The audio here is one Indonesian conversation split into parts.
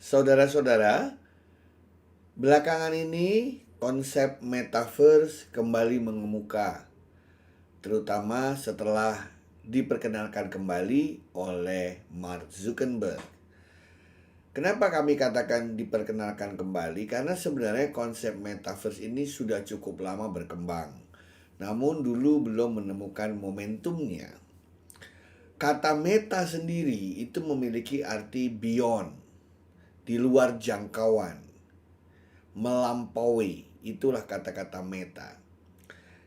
Saudara-saudara, belakangan ini konsep metaverse kembali mengemuka, terutama setelah diperkenalkan kembali oleh Mark Zuckerberg. Kenapa kami katakan diperkenalkan kembali? Karena sebenarnya konsep metaverse ini sudah cukup lama berkembang, namun dulu belum menemukan momentumnya. Kata meta sendiri itu memiliki arti beyond, di luar jangkauan, melampaui, itulah kata-kata meta.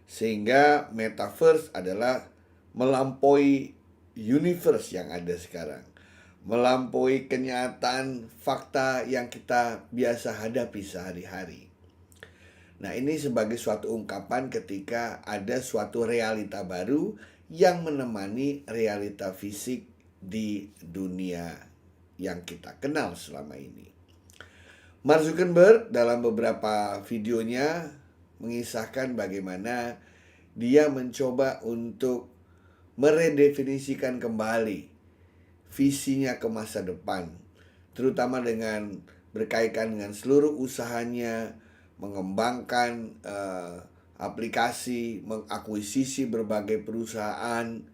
Sehingga metaverse adalah melampaui universe yang ada sekarang, melampaui kenyataan fakta yang kita biasa hadapi sehari-hari. Nah, ini sebagai suatu ungkapan ketika ada suatu realita baru yang menemani realita fisik di dunia yang kita kenal selama ini. Mark Zuckerberg dalam beberapa videonya mengisahkan bagaimana dia mencoba untuk meredefinisikan kembali visinya ke masa depan, terutama dengan berkaitan dengan seluruh usahanya mengembangkan aplikasi, mengakuisisi berbagai perusahaan.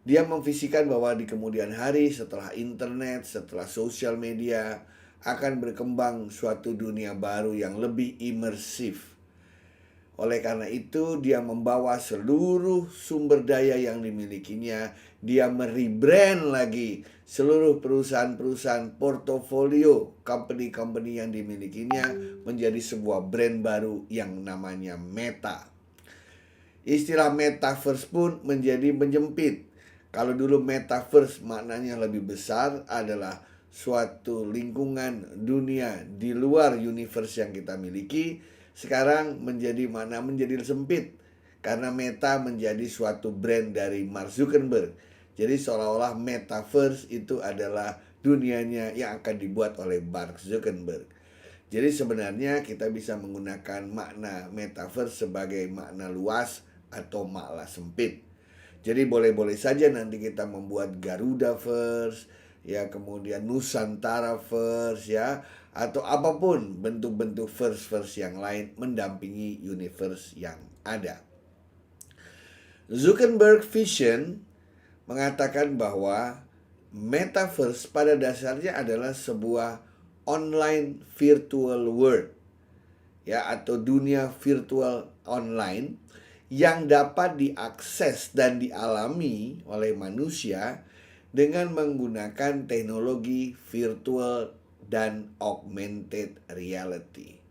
Dia memvisikan bahwa di kemudian hari setelah internet, setelah sosial media, akan berkembang suatu dunia baru yang lebih imersif. Oleh karena itu, dia membawa seluruh sumber daya yang dimilikinya. Dia merebrand lagi seluruh perusahaan-perusahaan portofolio company-company yang dimilikinya menjadi sebuah brand baru yang namanya Meta. Istilah metaverse pun menjadi menjempit. Kalau dulu metaverse maknanya lebih besar adalah suatu lingkungan dunia di luar universe yang kita miliki, sekarang menjadi sempit karena Meta menjadi suatu brand dari Mark Zuckerberg. Jadi seolah-olah metaverse itu adalah dunianya yang akan dibuat oleh Mark Zuckerberg. Jadi sebenarnya kita bisa menggunakan makna metaverse sebagai makna luas atau makna sempit. Jadi boleh-boleh saja nanti kita membuat Garudaverse, ya, kemudian Nusantaraverse, ya, atau apapun bentuk-bentuk verse-verse yang lain mendampingi universe yang ada. Zuckerberg Vision mengatakan bahwa metaverse pada dasarnya adalah sebuah online virtual world, ya, atau dunia virtual online yang dapat diakses dan dialami oleh manusia dengan menggunakan teknologi virtual dan augmented reality.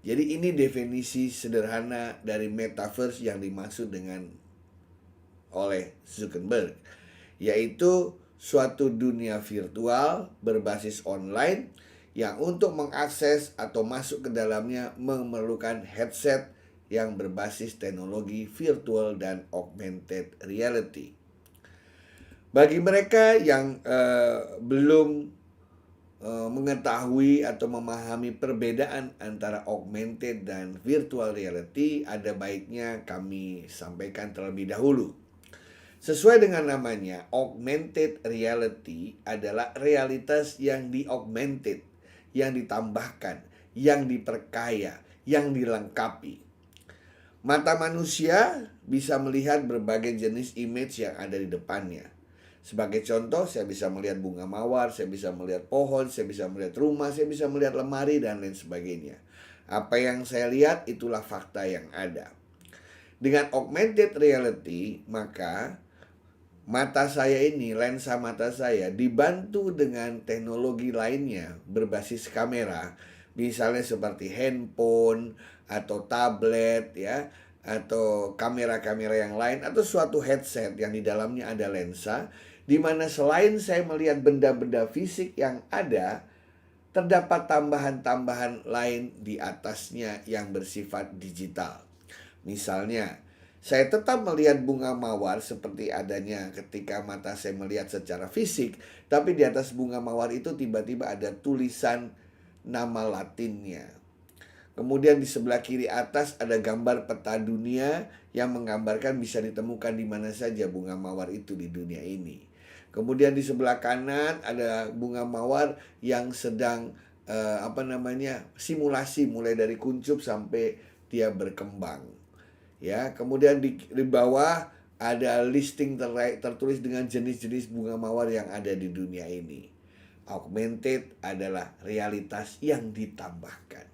Jadi ini definisi sederhana dari metaverse yang dimaksud dengan oleh Zuckerberg, yaitu suatu dunia virtual berbasis online yang untuk mengakses atau masuk ke dalamnya memerlukan headset yang berbasis teknologi virtual dan augmented reality. Bagi mereka yang belum mengetahui atau memahami perbedaan antara augmented dan virtual reality, ada baiknya kami sampaikan terlebih dahulu. Sesuai dengan namanya, augmented reality adalah realitas yang di-augmented, yang ditambahkan, yang diperkaya, yang dilengkapi. Mata manusia bisa melihat berbagai jenis image yang ada di depannya. Sebagai contoh, saya bisa melihat bunga mawar, saya bisa melihat pohon, saya bisa melihat rumah, saya bisa melihat lemari, dan lain sebagainya. Apa yang saya lihat itulah fakta yang ada. Dengan augmented reality, maka mata saya ini, lensa mata saya dibantu dengan teknologi lainnya berbasis kamera, misalnya seperti handphone atau tablet, ya, atau kamera-kamera yang lain, atau suatu headset yang di dalamnya ada lensa, di mana selain saya melihat benda-benda fisik yang ada, terdapat tambahan-tambahan lain di atasnya yang bersifat digital. Misalnya, saya tetap melihat bunga mawar seperti adanya ketika mata saya melihat secara fisik, tapi di atas bunga mawar itu tiba-tiba ada tulisan nama Latinnya. Kemudian di sebelah kiri atas ada gambar peta dunia yang menggambarkan bisa ditemukan di mana saja bunga mawar itu di dunia ini. Kemudian di sebelah kanan ada bunga mawar yang sedang simulasi mulai dari kuncup sampai dia berkembang. Ya, kemudian di bawah ada listing tertulis dengan jenis-jenis bunga mawar yang ada di dunia ini. Augmented adalah realitas yang ditambahkan.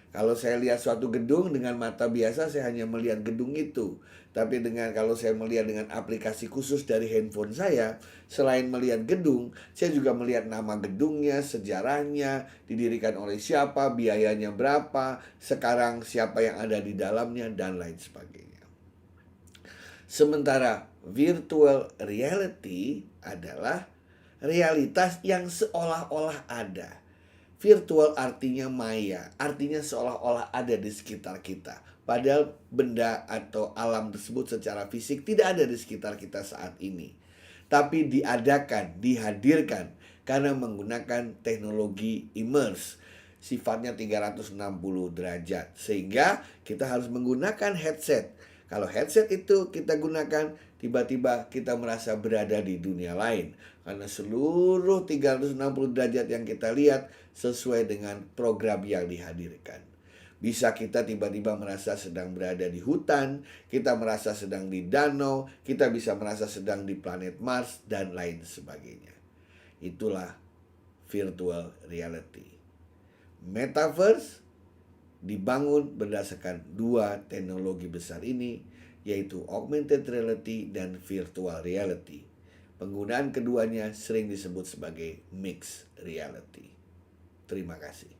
Kalau saya lihat suatu gedung dengan mata biasa, saya hanya melihat gedung itu. Tapi kalau saya melihat dengan aplikasi khusus dari handphone saya, selain melihat gedung, saya juga melihat nama gedungnya, sejarahnya, didirikan oleh siapa, biayanya berapa, sekarang siapa yang ada di dalamnya, dan lain sebagainya. Sementara virtual reality adalah realitas yang seolah-olah ada. Virtual artinya maya, artinya seolah-olah ada di sekitar kita. Padahal benda atau alam tersebut secara fisik tidak ada di sekitar kita saat ini. Tapi dihadirkan karena menggunakan teknologi immerse. Sifatnya 360 derajat. Sehingga kita harus menggunakan headset. Kalau headset itu kita gunakan, tiba-tiba kita merasa berada di dunia lain. Karena seluruh 360 derajat yang kita lihat sesuai dengan program yang dihadirkan. Bisa kita tiba-tiba merasa sedang berada di hutan, kita merasa sedang di danau, kita bisa merasa sedang di planet Mars, dan lain sebagainya. Itulah virtual reality. Metaverse dibangun berdasarkan dua teknologi besar ini, yaitu augmented reality dan virtual reality. Penggunaan keduanya sering disebut sebagai mixed reality. Terima kasih.